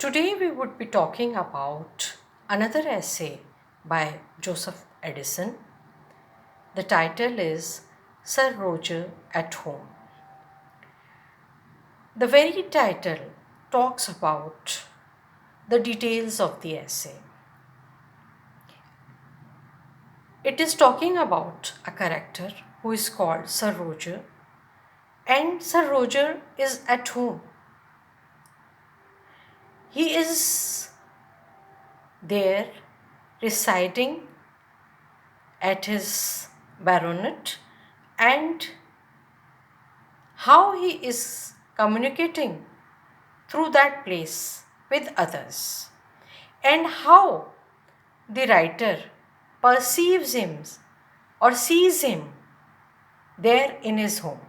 Today we would be talking about another essay by Joseph Edison. The title is Sir Roger at Home. The very title talks about the details of the essay. It is talking about a character who is called Sir Roger, and Sir Roger is at home. He is there residing at his baronet, and how he is communicating through that place with others, and how the writer perceives him or sees him there in his home.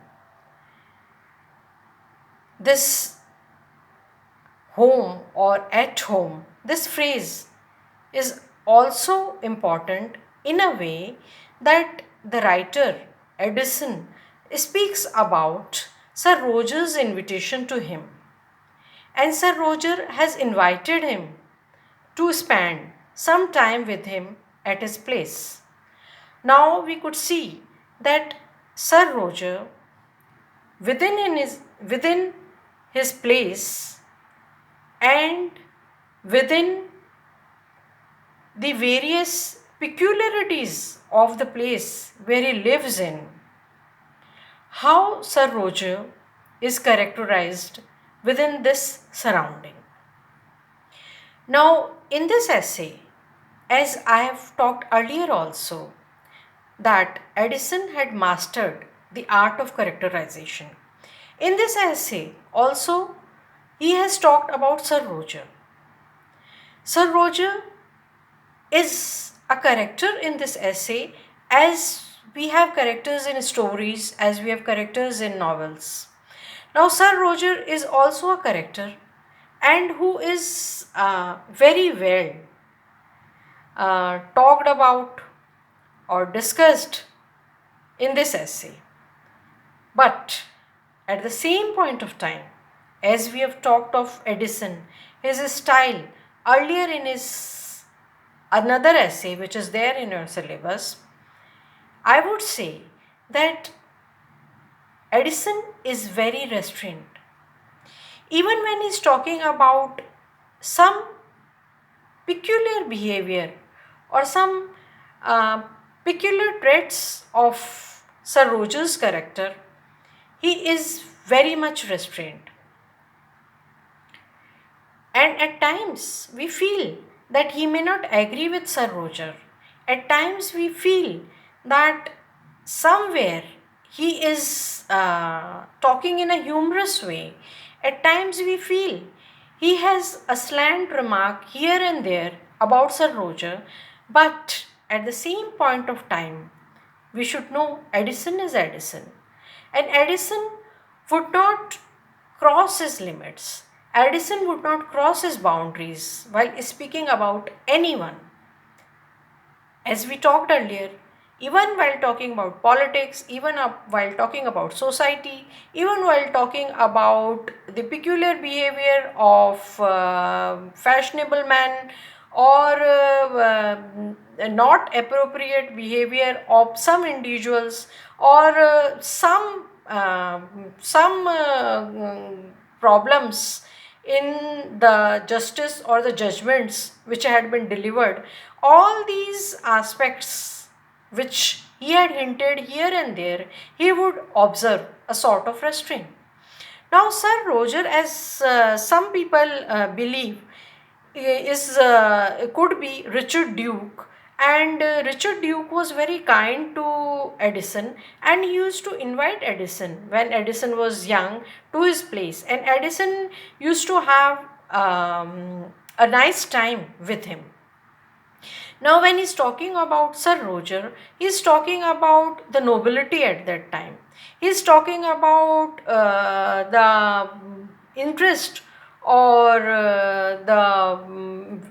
This home or at home, this phrase is also important in a way that the writer Edison speaks about Sir Roger's invitation to him, and Sir Roger has invited him to spend some time with him at his place. Now we could see that Sir Roger within his place and within the various peculiarities of the place where he lives in, how Sir Roger is characterized within this surrounding. Now, in this essay, as I have talked earlier also, that Edison had mastered the art of characterization. In this essay, also, he has talked about Sir Roger. Sir Roger is a character in this essay, as we have characters in stories, as we have characters in novels. Now, Sir Roger is also a character and who is very well talked about or discussed in this essay. But at the same point of time, as we have talked of Edison, his style earlier in his another essay which is there in your syllabus, I would say that Edison is very restrained. Even when he's talking about some peculiar behavior or some uh, peculiar traits of Sir Roger's character, he is very much restrained. And at times we feel that he may not agree with Sir Roger. At times we feel that somewhere he is talking in a humorous way. At times we feel he has a slant remark here and there about Sir Roger, but at the same point of time, we should know Edison is Edison. And Edison would not cross his limits. Edison would not cross his boundaries while speaking about anyone. As we talked earlier, even while talking about politics, even while talking about society, even while talking about the peculiar behavior of fashionable men or not appropriate behavior of some individuals or some problems in the justice or the judgments which had been delivered, all these aspects which he had hinted here and there, he would observe a sort of restraint. Now, Sir Roger, as some people believe, is could be Richard Duke, and Richard Duke was very kind to Edison, and he used to invite Edison when Edison was young to his place, and Edison used to have a nice time with him. Now, when he's talking about Sir Roger, he's talking about the nobility at that time. He's talking about the interest or the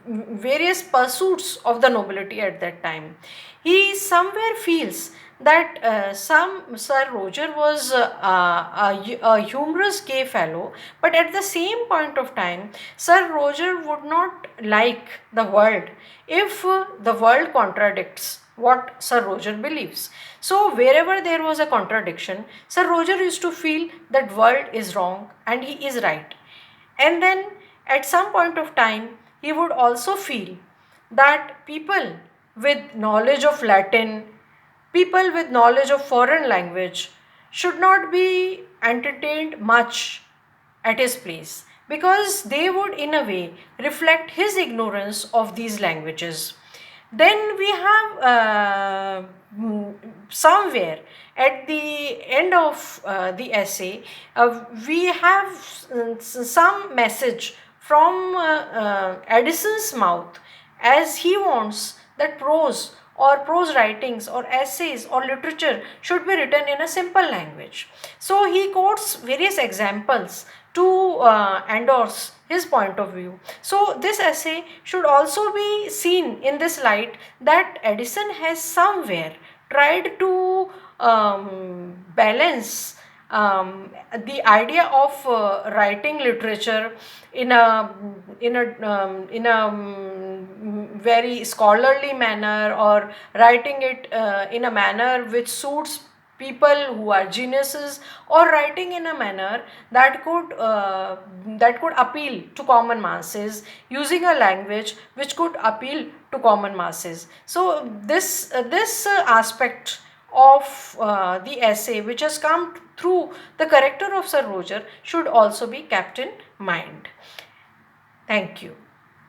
various pursuits of the nobility at that time. He somewhere feels that some Sir Roger was a humorous gay fellow, but at the same point of time, Sir Roger would not like the world if the world contradicts what Sir Roger believes. So wherever there was a contradiction, Sir Roger used to feel that world is wrong and he is right. And then at some point of time, he would also feel that people with knowledge of Latin, people with knowledge of foreign language should not be entertained much at his place, because they would in a way reflect his ignorance of these languages. Then we have somewhere at the end of the essay, we have some message from Edison's mouth, as he wants that prose writings or essays or literature should be written in a simple language. So he quotes various examples to endorse his point of view. So this essay should also be seen in this light, that Edison has somewhere tried to balance the idea of writing literature in a very scholarly manner, or writing it in a manner which suits people who are geniuses, or writing in a manner that could appeal to common masses, using a language which could appeal to common masses. So this aspect of the essay, which has come through the character of Sir Roger, should also be kept in mind. Thank you.